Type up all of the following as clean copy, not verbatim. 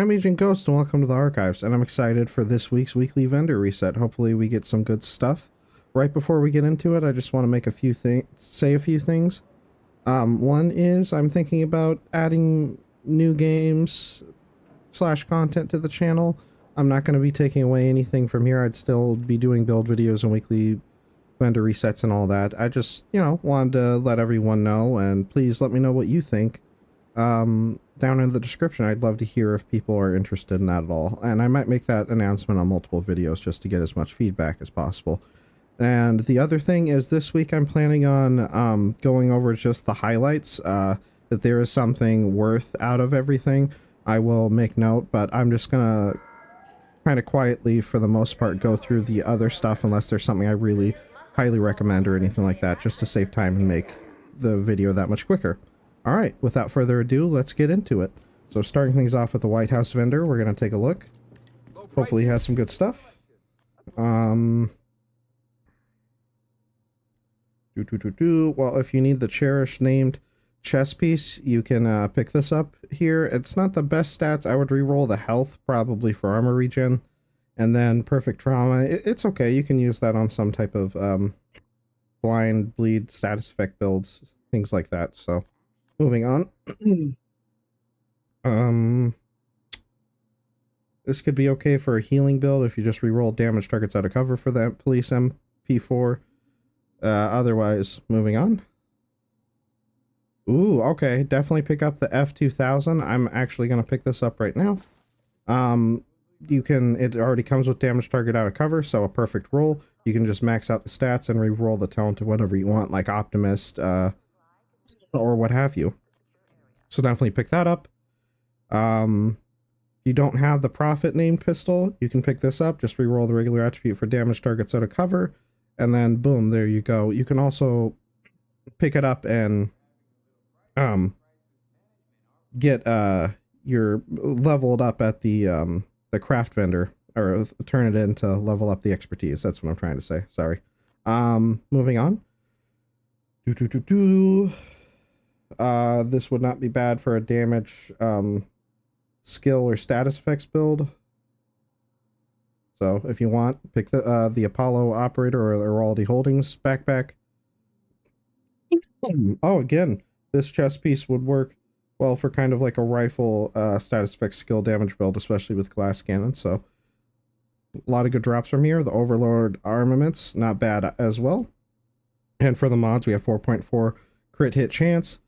I'm Agent Ghost and welcome to the archives, and I'm excited for this week's weekly vendor reset. Hopefully we get some good stuff. Right before we get into it, I just want to make say a few things. One is I'm thinking about adding new games / content to the channel. I'm not going to be taking away anything from here. I'd still be doing build videos and weekly vendor resets and all that. I just, wanted to let everyone know, and please let me know what you think. Down in the description, I'd love to hear if people are interested in that at all. And I might make that announcement on multiple videos just to get as much feedback as possible. And the other thing is this week I'm planning on going over just the highlights. That there is something worth out of everything, I will make note, but I'm just gonna kind of quietly, for the most part, go through the other stuff unless there's something I really highly recommend or anything like that, just to save time and make the video that much quicker. Alright, without further ado, let's get into it. So starting things off with the White House vendor, we're going to take a look. Hopefully he has some good stuff. Well, if you need the cherished named chess piece, you can pick this up here. It's not the best stats. I would re-roll the health, probably for armor regen. And then perfect trauma. It's okay, you can use that on some type of blind, bleed, status effect builds, things like that, so... Moving on. This could be okay for a healing build if you just reroll damage targets out of cover for that police MP4. Otherwise, moving on. Ooh, okay. Definitely pick up the F2000. I'm actually going to pick this up right now. It already comes with damage target out of cover, so a perfect roll. You can just max out the stats and re-roll the talent to whatever you want, like Optimist, or what have you. So definitely pick that up. You don't have the Prophet named pistol, you can pick this up. Just re-roll the regular attribute for damage targets out of cover, and then boom, there you go. You can also pick it up and get your leveled up at the craft vendor, or turn it in to level up the expertise. That's what I'm trying to say. Sorry. Moving on. This would not be bad for a damage skill or status effects build. So if you want, pick the Apollo Operator or the Heraldi Holdings backpack. Oh, again, this chest piece would work well for kind of like a rifle status effects skill damage build, especially with glass cannon. So a lot of good drops from here. The Overlord armaments, not bad as well. And for the mods, we have 4.4 crit hit chance,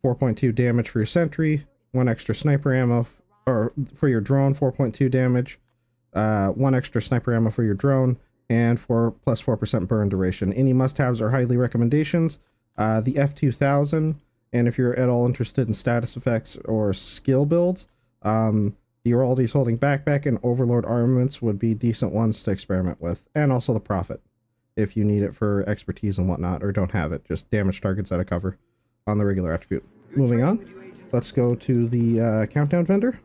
4.2 damage for your sentry, 1 extra sniper ammo, or for your drone, 4.2 damage, 1 extra sniper ammo for your drone, and plus 4% burn duration. Any must-haves or highly recommendations, the F2000, and if you're at all interested in status effects or skill builds, the Heraldi's Holding Backpack and Overlord armaments would be decent ones to experiment with, and also the Prophet, if you need it for expertise and whatnot, or don't have it, just damage targets out of cover on the regular attribute. Moving on, let's go to the countdown vendor.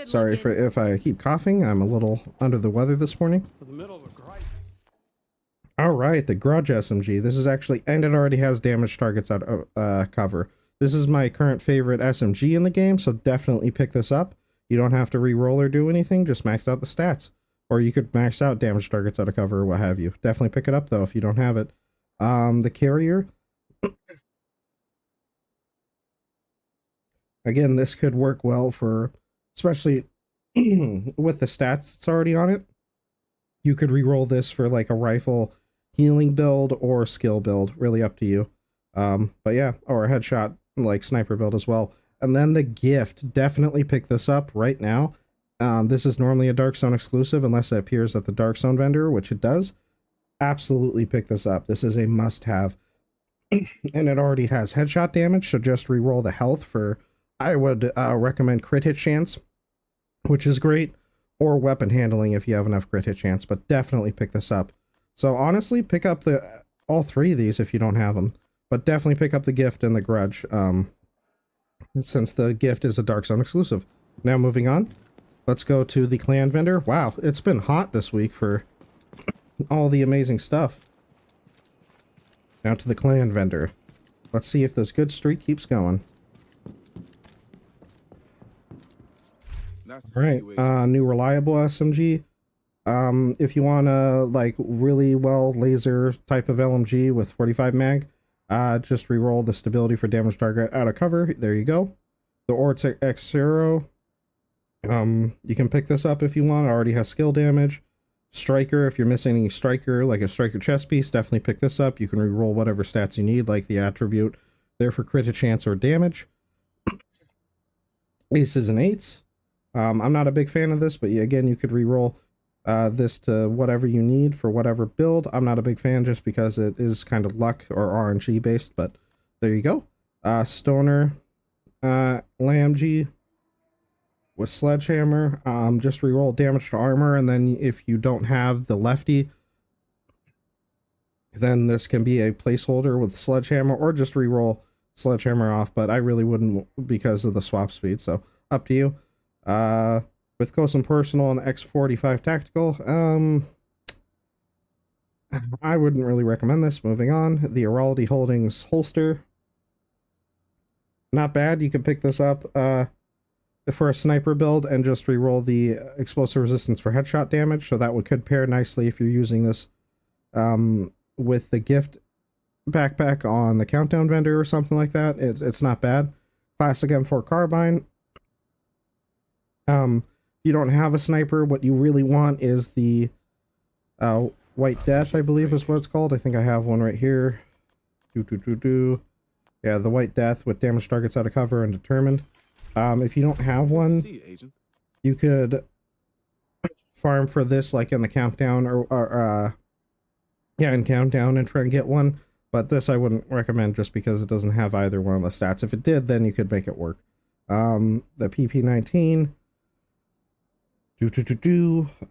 Sorry if I keep coughing. I'm a little under the weather this morning. Alright, the Grudge SMG. This is actually, and it already has damage targets out of cover. This is my current favorite SMG in the game, so definitely pick this up. You don't have to re-roll or do anything, just max out the stats. Or you could max out damage targets out of cover or what have you. Definitely pick it up though if you don't have it. The Carrier. Again, this could work well for, especially with the stats that's already on it. You could re-roll this for like a rifle healing build or skill build, really up to you. But yeah, or a headshot like sniper build as well. And then the Gift, definitely pick this up right now. This is normally a Dark Zone exclusive unless it appears at the Dark Zone vendor, which it does. Absolutely pick this up. This is a must-have. And it already has headshot damage, so just re-roll the health for, I would recommend crit hit chance, which is great, or weapon handling if you have enough crit hit chance, but definitely pick this up. So honestly, pick up all three of these if you don't have them, but definitely pick up the Gift and the Grudge, since the Gift is a Dark Zone exclusive. Now moving on. Let's go to the clan vendor. Wow, it's been hot this week for all the amazing stuff. Now to the clan vendor. Let's see if this good streak keeps going. Nice to All see right, you, Agent. new reliable SMG. If you want a like really well laser type of LMG with 45 mag, just reroll the stability for damage target out of cover. There you go. The Orts X0. You can pick this up if you want. It already has skill damage. Striker, if you're missing any striker, like a striker chest piece, definitely pick this up. You can reroll whatever stats you need, like the attribute there for crit chance or damage. Aces and eights. I'm not a big fan of this, but again, you could reroll this to whatever you need for whatever build. I'm not a big fan just because it is kind of luck or RNG based, but there you go. Stoner, LAMG with Sledgehammer. Just reroll damage to armor, and then if you don't have the lefty, then this can be a placeholder with Sledgehammer, or just reroll Sledgehammer off, but I really wouldn't because of the swap speed, so up to you. With Close and Personal and X45 Tactical, I wouldn't really recommend this. Moving on, the Araldi Holdings holster. Not bad. You can pick this up for a sniper build and just reroll the explosive resistance for headshot damage, so that could pair nicely if you're using this with the gift backpack on the Countdown vendor or something like that. It's not bad. Classic M4 carbine. You don't have a sniper, what you really want is the White Death, I believe is what it's called. I think I have one right here. Yeah, the White Death with damage targets out of cover and determined. If you don't have one, you could farm for this like in the Countdown or yeah, in Countdown and try and get one. But this I wouldn't recommend just because it doesn't have either one of the stats. If it did, then you could make it work. The PP19.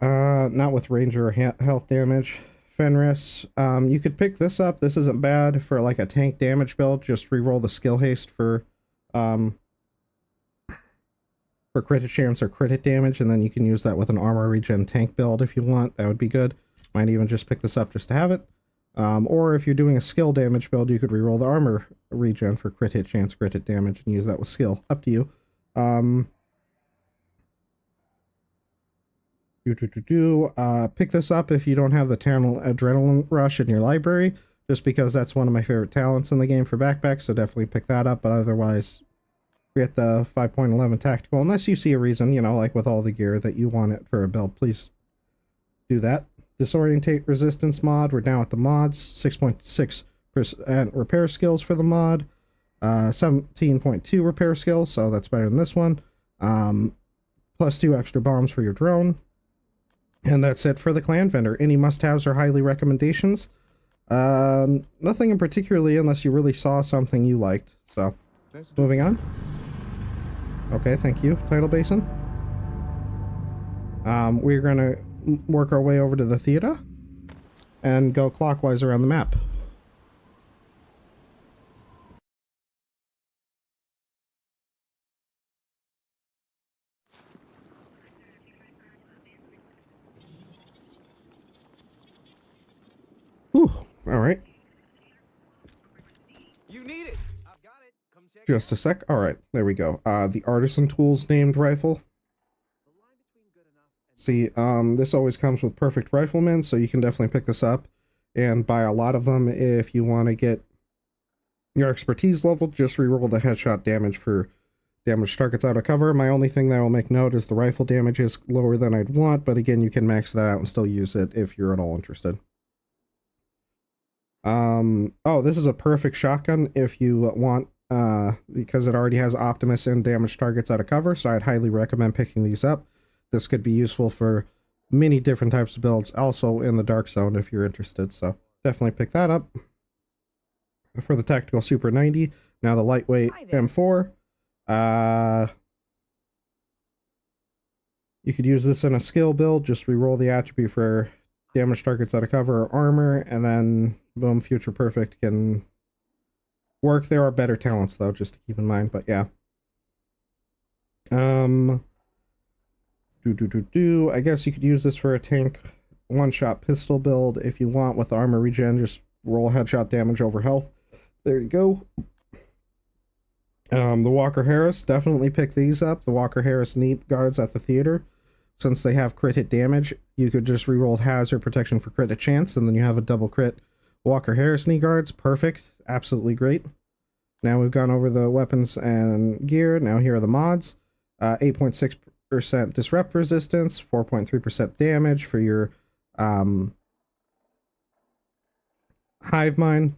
Not with ranger or health damage. Fenris. You could pick this up. This isn't bad for like a tank damage build. Just reroll the skill haste for crit chance or crit damage, and then you can use that with an armor regen tank build if you want. That would be good. Might even just pick this up just to have it. Or if you're doing a skill damage build, you could reroll the armor regen for crit hit chance, crit hit damage, and use that with skill. Up to you. Pick this up if you don't have the Adrenaline Rush in your library, just because that's one of my favorite talents in the game for backpacks, so definitely pick that up, but otherwise get the 5.11 tactical, unless you see a reason, you know, like with all the gear that you want it for a build, please do that. Disorientate resistance mod, we're down with the mods, 6.6% repair skills for the mod, 17.2 repair skills, so that's better than this one, plus 2 extra bombs for your drone. And that's it for the clan vendor. Any must-haves or highly recommendations? Nothing in particularly unless you really saw something you liked. So, moving on. Okay, thank you, Tidal Basin. We're gonna work our way over to the theater and go clockwise around the map. Whew, all right. You need it. I've got it. Come check. Just a sec. All right, there we go. The Artisan Tools named rifle. See, this always comes with perfect riflemen, so you can definitely pick this up and buy a lot of them if you want to get your expertise level. Just reroll the headshot damage for damage targets out of cover. My only thing that I will make note is the rifle damage is lower than I'd want, but again, you can max that out and still use it if you're at all interested. Oh, this is a perfect shotgun if you want, because it already has Optimus and damage targets out of cover, so I'd highly recommend picking these up. This could be useful for many different types of builds, also in the Dark Zone if you're interested, so definitely pick that up. For the Tactical Super 90, now the lightweight M4. You could use this in a skill build, just reroll the attribute for damage targets out of cover or armor, and then boom, Future Perfect can work. There are better talents though, just to keep in mind, but yeah. I guess you could use this for a tank one-shot pistol build if you want with armor regen, just roll headshot damage over health. There you go. The Walker Harris, definitely pick these up. The Walker Harris knee guards at the theater. Since they have crit hit damage, you could just reroll hazard protection for crit hit chance, and then you have a double crit Walker Harris knee guards. Perfect. Absolutely great. Now we've gone over the weapons and gear. Now here are the mods. 8.6% disrupt resistance, 4.3% damage for your hive mind,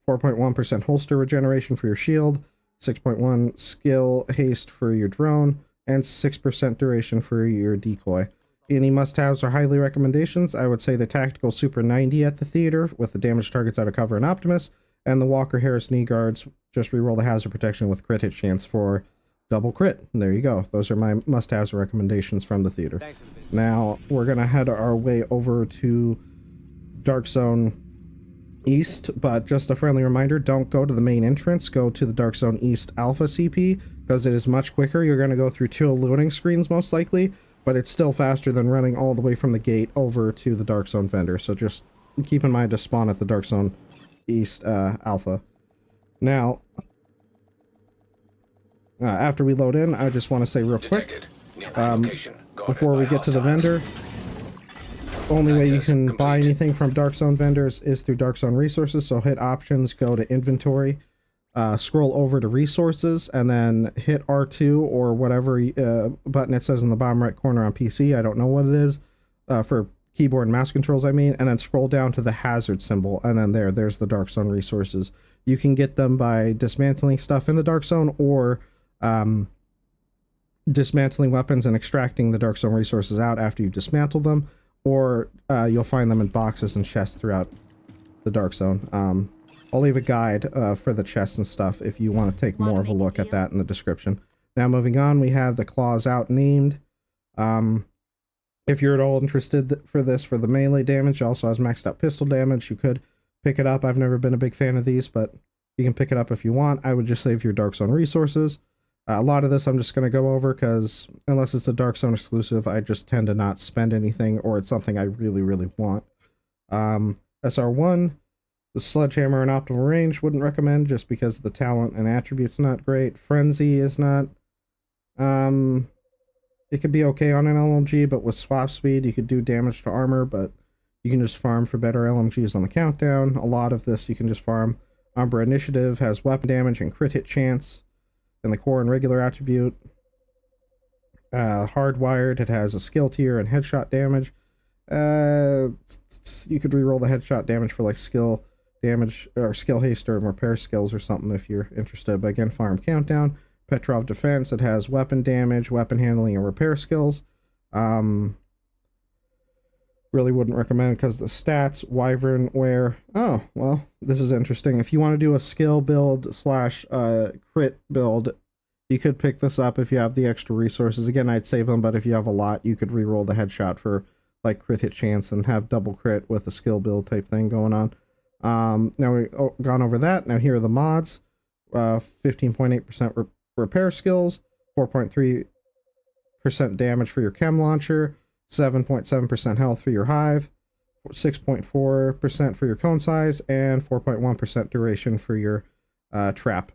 4.1% holster regeneration for your shield, 6.1 skill haste for your drone, and 6% duration for your decoy. Any must-haves or highly recommendations? I would say the Tactical Super 90 at the theater with the damage targets out of cover and Optimus, and the Walker Harris knee guards. Just reroll the hazard protection with crit hit chance for double crit. And there you go. Those are my must-haves and recommendations from the theater. Thanks for the visit. Now we're gonna head our way over to Dark Zone East, but just a friendly reminder, don't go to the main entrance, go to the Dark Zone East Alpha CP, because it is much quicker. You're going to go through 2 loading screens most likely, but it's still faster than running all the way from the gate over to the Dark Zone vendor, so just keep in mind to spawn at the Dark Zone East Alpha. Now, after we load in, I just want to say real quick, before we get to the vendor, only way you can buy anything from Dark Zone vendors is through Dark Zone resources. So hit options, go to inventory, scroll over to resources, and then hit R2 or whatever button it says in the bottom right corner on PC. I don't know what it is for keyboard and mouse controls, I mean, and then scroll down to the hazard symbol, and then there's the Dark Zone resources. You can get them by dismantling stuff in the Dark Zone or dismantling weapons and extracting the Dark Zone resources out after you've dismantled them, or you'll find them in boxes and chests throughout the Dark Zone. I'll leave a guide for the chests and stuff if you want to take more of a look at that in the description. Now moving on, we have the Claws Out named. If you're at all interested for this, for the melee damage, it also has maxed out pistol damage. You could pick it up. I've never been a big fan of these, but you can pick it up if you want. I would just save your Dark Zone resources. A lot of this I'm just going to go over because unless it's a Dark Zone exclusive, I just tend to not spend anything, or it's something I really, really want. SR1, the Sledgehammer and Optimal Range, wouldn't recommend just because the talent and attributes not great. Frenzy is not... it could be okay on an LMG, but with swap speed, you could do damage to armor, but you can just farm for better LMGs on the countdown. A lot of this you can just farm. Umbra Initiative has weapon damage and crit hit chance. And the core and regular attribute. Hardwired, it has a skill tier and headshot damage. You could reroll the headshot damage for like skill damage or skill haste or repair skills or something if you're interested. But again, farm countdown. Petrov defense, it has weapon damage, weapon handling, and repair skills. Really wouldn't recommend because the stats. Wyvern wear. Oh, well, this is interesting. If you want to do a skill build slash crit build, you could pick this up if you have the extra resources. Again, I'd save them, but if you have a lot, you could reroll the headshot for like crit hit chance and have double crit with a skill build type thing going on. Now we've gone over that. Now here are the mods. 15.8% repair skills, 4.3% damage for your chem launcher, 7.7% health for your hive, 6.4% for your cone size, and 4.1% duration for your trap.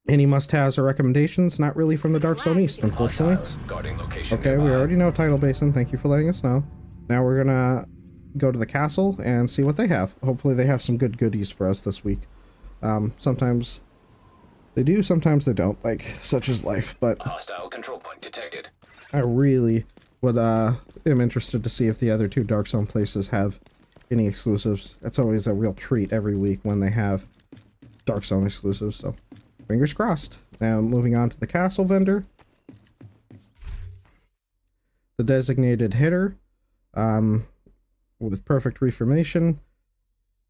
Any must-haves or recommendations? Not really from the Dark Zone East, unfortunately. Okay, we already know Tidal Basin. Thank you for letting us know. Now we're gonna go to the castle and see what they have. Hopefully they have some good goodies for us this week. Sometimes they do, sometimes they don't, like, such is life, but hostile control point detected. I really would am interested to see if the other 2 Dark Zone places have any exclusives. That's always a real treat every week when they have Dark Zone exclusives, so fingers crossed. Now moving on to the castle vendor. The designated hitter with perfect reformation.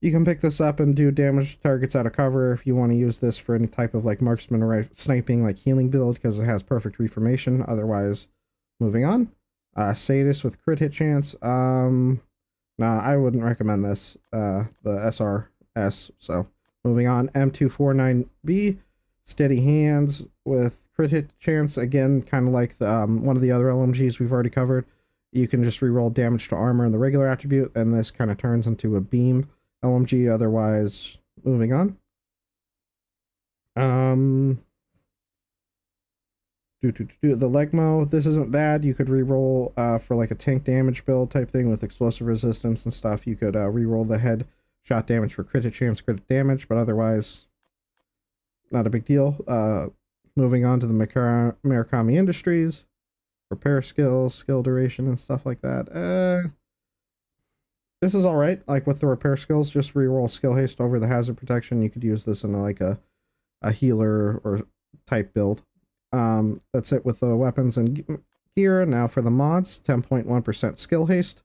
You can pick this up and do damage to targets out of cover if you want to use this for any type of like marksman or sniping like healing build because it has perfect reformation. Otherwise, moving on. Sadist with crit hit chance. Nah, I wouldn't recommend this. The SRS. So moving on. M249B. Steady hands with crit hit chance. Again, kind of like the one of the other LMGs we've already covered. You can just reroll damage to armor in the regular attribute, and this kind of turns into a beam LMG. Otherwise, moving on. Um, the Legmo, this isn't bad. You could reroll for like a tank damage build type thing with explosive resistance and stuff. You could reroll the head shot damage for crit chance, crit damage, but otherwise, not a big deal. Moving on to the Murakami Industries, repair skills, skill duration, and stuff like that. This is all right. Like with the repair skills, just reroll skill haste over the hazard protection. You could use this in like a healer or type build. That's it with the weapons and gear. Now for the mods, 10.1% skill haste,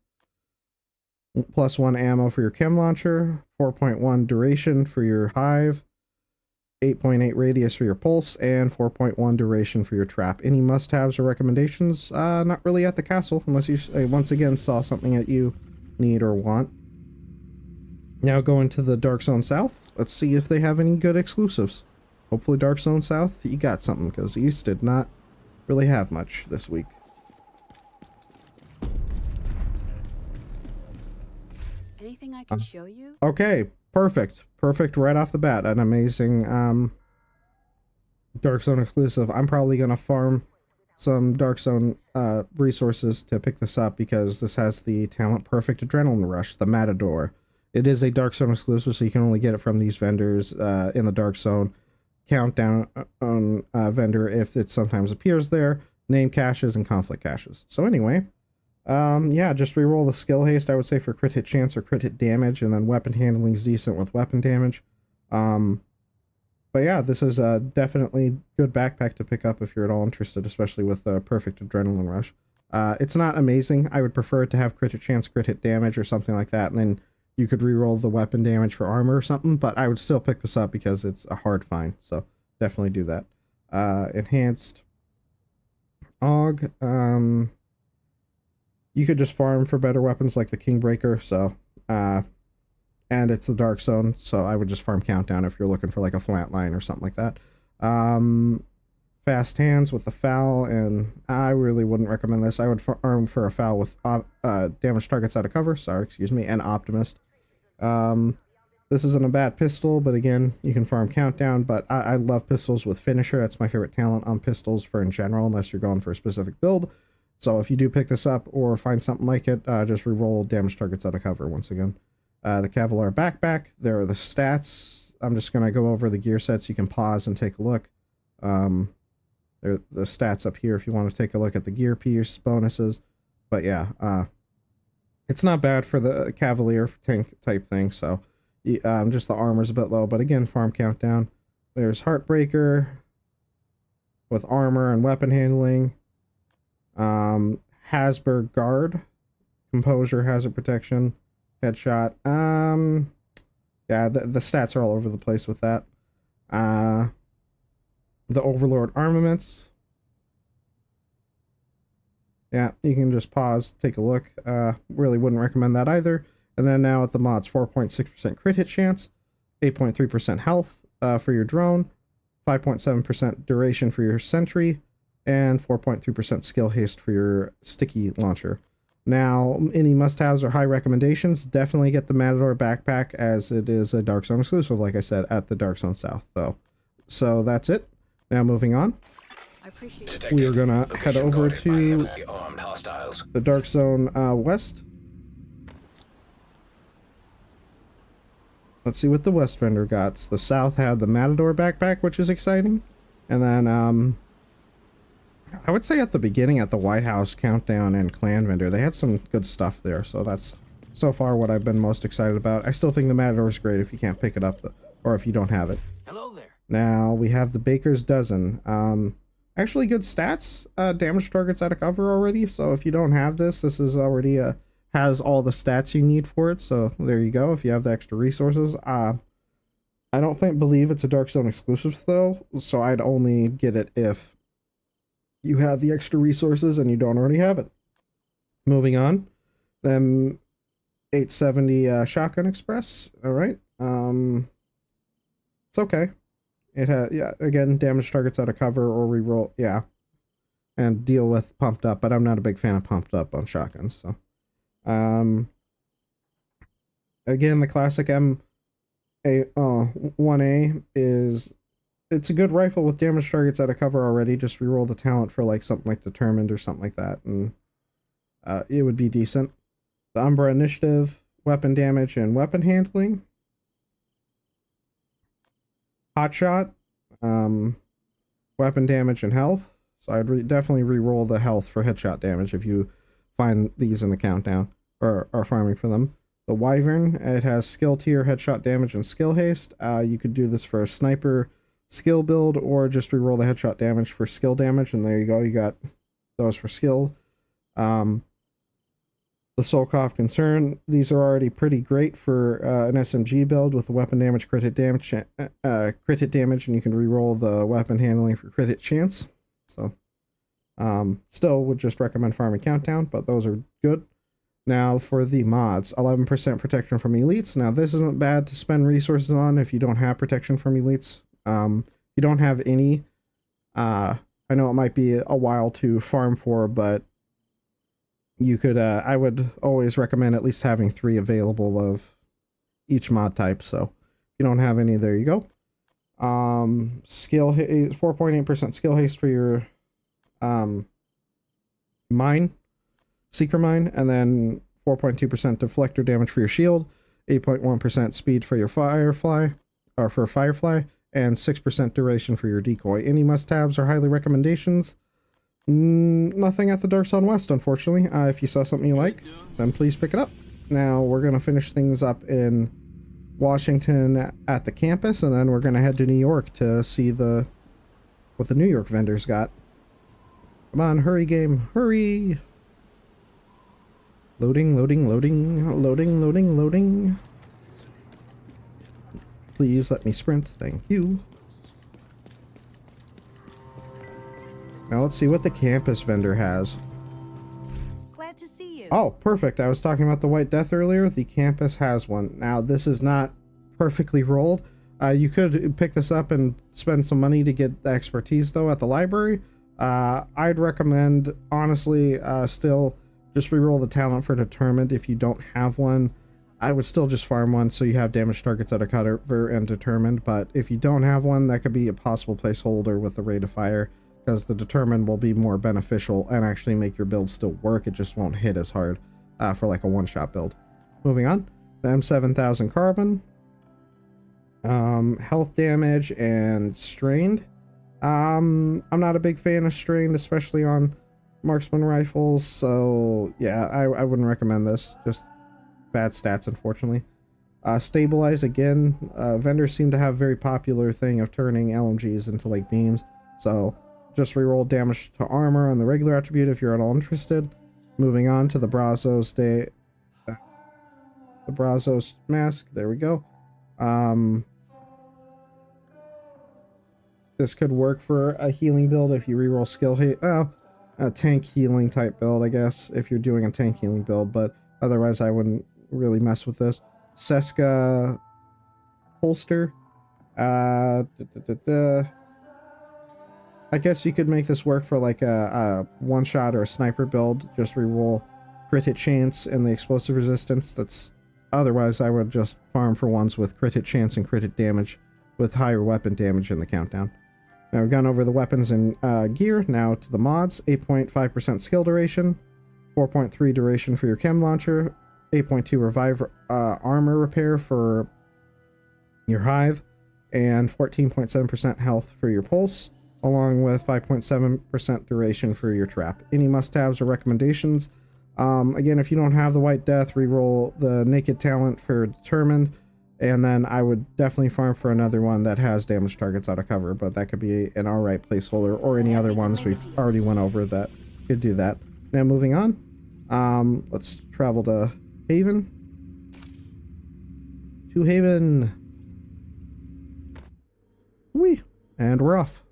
+1 ammo for your chem launcher, 4.1 duration for your hive, 8.8 radius for your pulse, and 4.1 duration for your trap. Any must-haves or recommendations? Not really at the castle, unless you once again saw something that you need or want. Now going to the Dark Zone South. Let's see if they have any good exclusives. Hopefully Dark Zone South, you got something, because East did not really have much this week. Anything I can show you? Okay, perfect. Perfect right off the bat. An amazing Dark Zone exclusive. I'm probably going to farm some Dark Zone resources to pick this up because this has the talent Perfect Adrenaline Rush, the Matador. It is a Dark Zone exclusive, so you can only get it from these vendors in the Dark Zone. Countdown on vendor if it sometimes appears there, name caches, and conflict caches. So anyway, yeah, just reroll the skill haste, I would say, for crit hit chance or crit hit damage, and then weapon handling is decent with weapon damage. But yeah, this is definitely good backpack to pick up if you're at all interested, especially with Perfect Adrenaline Rush. It's not amazing. I would prefer it to have crit hit chance, crit hit damage, or something like that, and then you could reroll the weapon damage for armor or something, but I would still pick this up because it's a hard find, so definitely do that. Enhanced AUG. You could just farm for better weapons like the Kingbreaker, so, and it's the Dark Zone, so I would just farm Countdown if you're looking for like a flatline or something like that. Fast Hands with the Foul, and I really wouldn't recommend this. I would farm for a Foul with damage targets out of cover, and Optimist. This isn't a bad pistol, but again, you can farm Countdown, but I love pistols with Finisher. That's my favorite talent on pistols for in general, unless you're going for a specific build. So if you do pick this up or find something like it, just reroll damage targets out of cover once again. The Cavalier Backpack, there are the stats. I'm just going to go over the gear sets. You can pause and take a look. There are the stats up here if you want to take a look at the gear piece bonuses. But yeah, it's not bad for the Cavalier tank type thing, so just the armor's a bit low, but again, farm Countdown. There's Heartbreaker with armor and weapon handling. Hasberg Guard, Composure, Hazard Protection, Headshot. Yeah, the stats are all over the place with that. The Overlord Armaments. Yeah, you can just pause, take a look. Really wouldn't recommend that either. And then now at the mods, 4.6% crit hit chance, 8.3% health for your drone, 5.7% duration for your sentry, and 4.3% skill haste for your sticky launcher. Now, any must-haves or high recommendations, definitely get the Matador backpack, as it is a Dark Zone exclusive, like I said, at the Dark Zone South, though. So that's it. Now moving on. We are gonna head over to the Dark Zone West. Let's see what the West vendor got. The South had the Matador backpack, which is exciting. And then, I would say at the beginning at the White House Countdown and Clan vendor, they had some good stuff there. So that's so far what I've been most excited about. I still think the Matador is great if you can't pick it up, or if you don't have it. Hello there. Now we have the Baker's Dozen. Actually good stats, damage targets out of cover already. So if you don't have this, this is already has all the stats you need for it. So there you go. If you have the extra resources, I don't believe it's a Dark Zone exclusive though. So I'd only get it if you have the extra resources and you don't already have it. Moving on, then 870 Shotgun Express. All right. It's okay. It has, yeah, again, damage targets out of cover or reroll, yeah, and deal with pumped up, but I'm not a big fan of pumped up on shotguns, so. Again, the classic M1A is it's a good rifle with damage targets out of cover already. Just reroll the talent for like something like Determined or something like that, and it would be decent. The Umbra Initiative, weapon damage and weapon handling. Hot Shot, weapon damage and health. So I'd definitely reroll the health for headshot damage if you find these in the countdown or are farming for them. The Wyvern, it has skill tier, headshot damage, and skill haste. You could do this for a sniper skill build or just reroll the headshot damage for skill damage, and there you go, you got those for skill. The Solkov Concern, these are already pretty great for an SMG build with the weapon damage, crit damage, and you can reroll the weapon handling for crit chance. So, still would just recommend farming countdown, but those are good. Now for the mods, 11% protection from elites. Now this isn't bad to spend resources on if you don't have protection from elites. You don't have any. I know it might be a while to farm for, but you could, I would always recommend at least having 3 available of each mod type. So if you don't have any, there you go. Skill 4.8% skill haste for your mine, seeker mine, and then 4.2% deflector damage for your shield, 8.1% speed for your firefly, and 6% duration for your decoy. Any must-haves or highly recommendations? Nothing at the Dark Sun West, unfortunately. If you saw something you like, then please pick it up. Now we're gonna finish things up in Washington at the campus, and then we're gonna head to New York to see what the New York vendors got. Come on, hurry game, hurry! Loading, loading, loading, loading, loading, loading. Please let me sprint, thank you. Now let's see what the campus vendor has. Glad to see you. Oh, perfect. I was talking about the White Death earlier. The campus has one. Now, this is not perfectly rolled. You could pick this up and spend some money to get the expertise, though, at the library. I'd recommend, honestly, still just reroll the talent for Determined if you don't have one. I would still just farm one so you have damage targets that are cover and Determined, but if you don't have one, that could be a possible placeholder with the rate of fire, because the Determined will be more beneficial and actually make your build still work. It just won't hit as hard for like a one-shot build. Moving on, the M7000 Carbon, health damage and strained. I'm not a big fan of strained, especially on marksman rifles, so yeah, I wouldn't recommend this. Just bad stats, unfortunately. Stabilize, again, vendors seem to have a very popular thing of turning LMGs into like beams, so just reroll damage to armor on the regular attribute if you're at all interested. Moving on to the Brazos Brazos mask. There we go. This could work for a healing build if you reroll skill hit. Oh, a tank healing type build, I guess, if you're doing a tank healing build, but otherwise I wouldn't really mess with this. Seska holster. I guess you could make this work for like a one-shot or a sniper build. Just reroll crit hit chance and the explosive resistance. That's otherwise I would just farm for ones with crit hit chance and crit hit damage with higher weapon damage in the countdown. Now we've gone over the weapons and gear. Now to the mods. 8.5% skill duration, 4.3 duration for your chem launcher, 8.2 revive armor repair for your hive, and 14.7% health for your pulse, along with 5.7% duration for your trap. Any must-haves or recommendations? Again, if you don't have the White Death, reroll the naked talent for Determined, and then I would definitely farm for another one that has damage targets out of cover, but that could be an alright placeholder, or any other ones we've already went over that could do that. Now moving on, let's travel to Haven. To Haven. Whee! And we're off.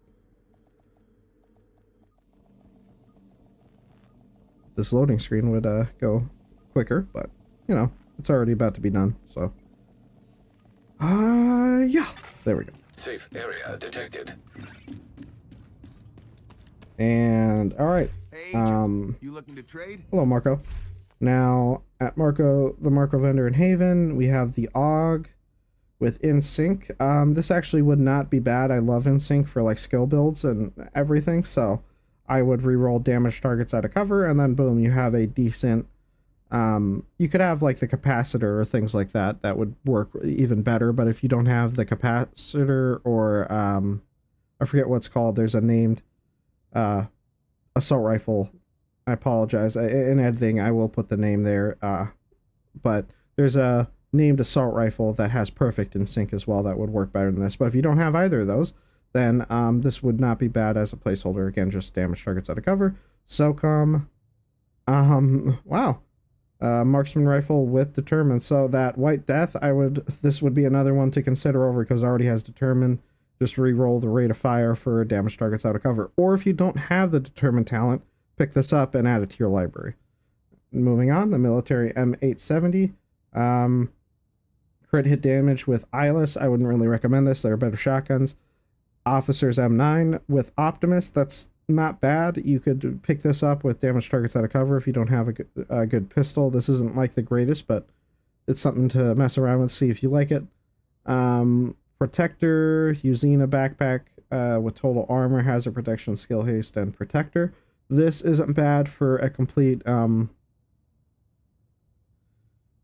This loading screen would go quicker, but you know, it's already about to be done, so yeah, there we go. Safe area detected. And all right, Hey, Agent, you looking to trade? hello Marco. Now at the Marco vendor in Haven, we have the AUG, with InSync. This actually would not be bad. I love InSync for like skill builds and everything, so I would reroll damage targets out of cover, and then boom, you have a decent, you could have like the capacitor or things like that that would work even better, but if you don't have the capacitor or I forget what's called, there's a named assault rifle. I apologize, in editing I will put the name there, but there's a named assault rifle that has perfect InSync as well that would work better than this. But if you don't have either of those, then this would not be bad as a placeholder. Again, just damage targets out of cover. SOCOM, wow, marksman rifle with determined. So that White Death, this would be another one to consider over because it already has determined. Just re-roll the rate of fire for damage targets out of cover. Or if you don't have the determined talent, pick this up and add it to your library. Moving on, the military M870. Crit hit damage with Eyeless. I wouldn't really recommend this. There are better shotguns. Officers M9 with Optimus. That's not bad. You could pick this up with damage targets out of cover if you don't have a good pistol. This isn't like the greatest, but it's something to mess around with, see if you like it. Protector, Uzina backpack with total armor, hazard protection, skill haste, and protector. This isn't bad for a complete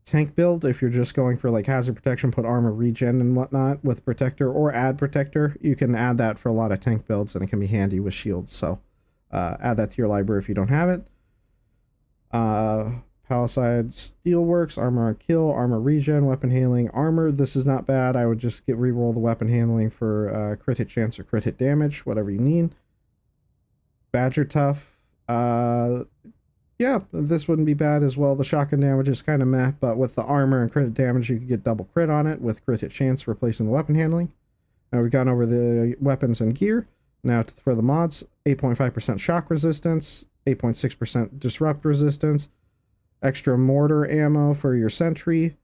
tank build. If you're just going for like hazard protection, put armor regen and whatnot with protector, or add protector. You can add that for a lot of tank builds, and it can be handy with shields. So add that to your library if you don't have it. Palisade Steelworks, armor on kill, armor regen, weapon handling, armor. This is not bad. I would just reroll the weapon handling for crit hit chance or crit hit damage, whatever you need. Badger Tough. Yeah, this wouldn't be bad as well. The shotgun damage is kind of meh, but with the armor and crit hit damage, you could get double crit on it with crit hit chance replacing the weapon handling. Now we've gone over the weapons and gear. Now for the mods, 8.5% shock resistance, 8.6% disrupt resistance, extra mortar ammo for your sentry,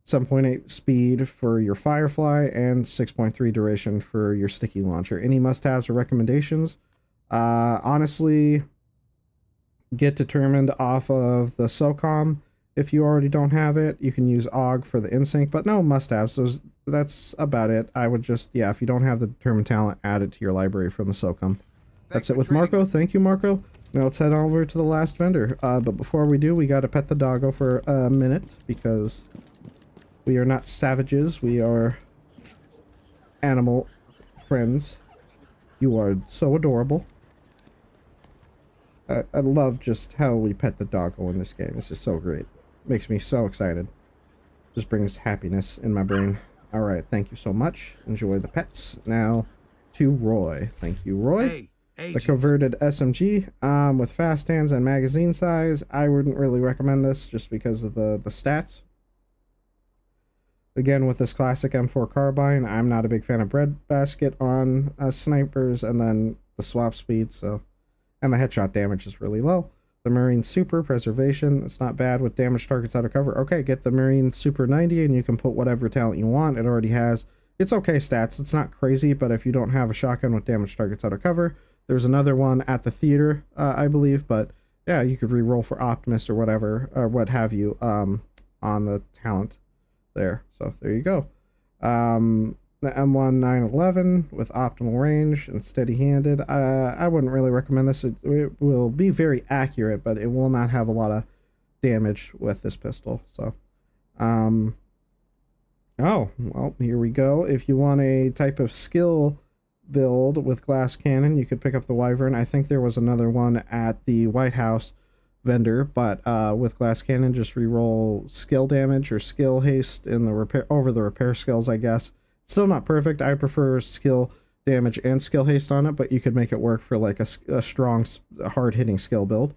7.8 speed for your firefly, and 6.3 duration for your sticky launcher. Any must-haves or recommendations? Honestly, get determined off of the SOCOM. If you already don't have it, you can use AUG for the InSync, but no must-haves. That's about it. I would just, yeah, if you don't have the determined talent, add it to your library from the SOCOM. That's it with Marco. Thank you, Marco. Now let's head over to the last vendor. But before we do, we got to pet the doggo for a minute because we are not savages. We are animal friends. You are so adorable. I love just how we pet the doggo in this game. It's just so great. Makes me so excited. Just brings happiness in my brain. All right, thank you so much. Enjoy the pets. Now to Roy. Thank you, Roy. Hey, the converted SMG with fast hands and magazine size. I wouldn't really recommend this just because of the stats. Again, with this classic M4 carbine, I'm not a big fan of breadbasket on snipers, and then the swap speed, so, and the headshot damage is really low. The Marine Super Preservation, it's not bad with damage targets out of cover. Okay, get the Marine Super 90 and you can put whatever talent you want. It already has, it's okay stats. It's not crazy, but if you don't have a shotgun with damage targets out of cover, there's another one at the theater, I believe, but yeah, you could re-roll for Optimist or whatever, or what have you, on the talent there. So there you go. The M1 911 with optimal range and steady-handed. I wouldn't really recommend this. It will be very accurate, but it will not have a lot of damage with this pistol. So, oh, well, here we go. If you want a type of skill build with glass cannon, you could pick up the Wyvern. I think there was another one at the White House vendor, but with glass cannon, just re-roll skill damage or skill haste in the repair over the repair skills, I guess. Still not perfect. I prefer skill damage and skill haste on it, but you could make it work for like a strong, hard-hitting skill build,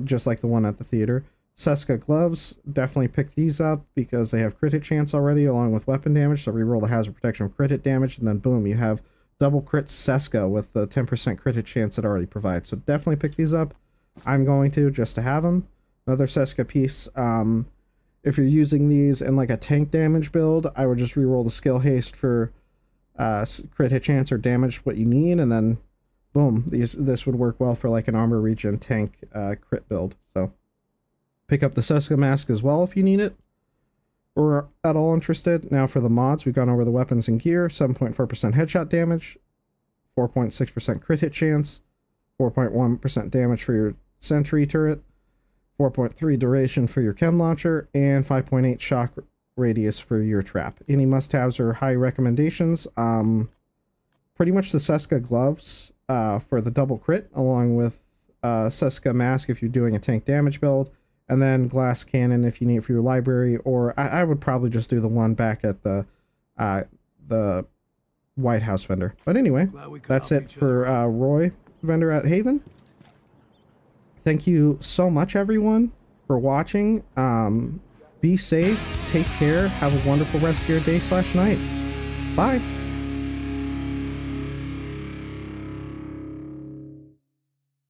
just like the one at the theater. Seska gloves, definitely pick these up because they have crit hit chance already along with weapon damage, so re-roll the hazard protection of crit hit damage, and then boom, you have double crit Seska with the 10% crit hit chance it already provides. So definitely pick these up. I'm going to, just to have them. Another Seska piece. If you're using these in like a tank damage build, I would just reroll the skill haste for crit hit chance or damage what you need, and then boom, this would work well for like an armor regen tank crit build. So pick up the Seska mask as well if you need it. or at all interested, now for the mods, we've gone over the weapons and gear. 7.4% headshot damage, 4.6% crit hit chance, 4.1% damage for your sentry turret, 4.3 duration for your chem launcher, and 5.8 shock radius for your trap. Any must-haves or high recommendations? Pretty much the Seska gloves for the double crit, along with Seska mask if you're doing a tank damage build, and then glass cannon if you need it for your library, or I would probably just do the one back at the White House vendor. But anyway, that's it for Roy, vendor at Haven. Thank you so much, everyone, for watching. Be safe, take care, have a wonderful rest of your day/night. Bye.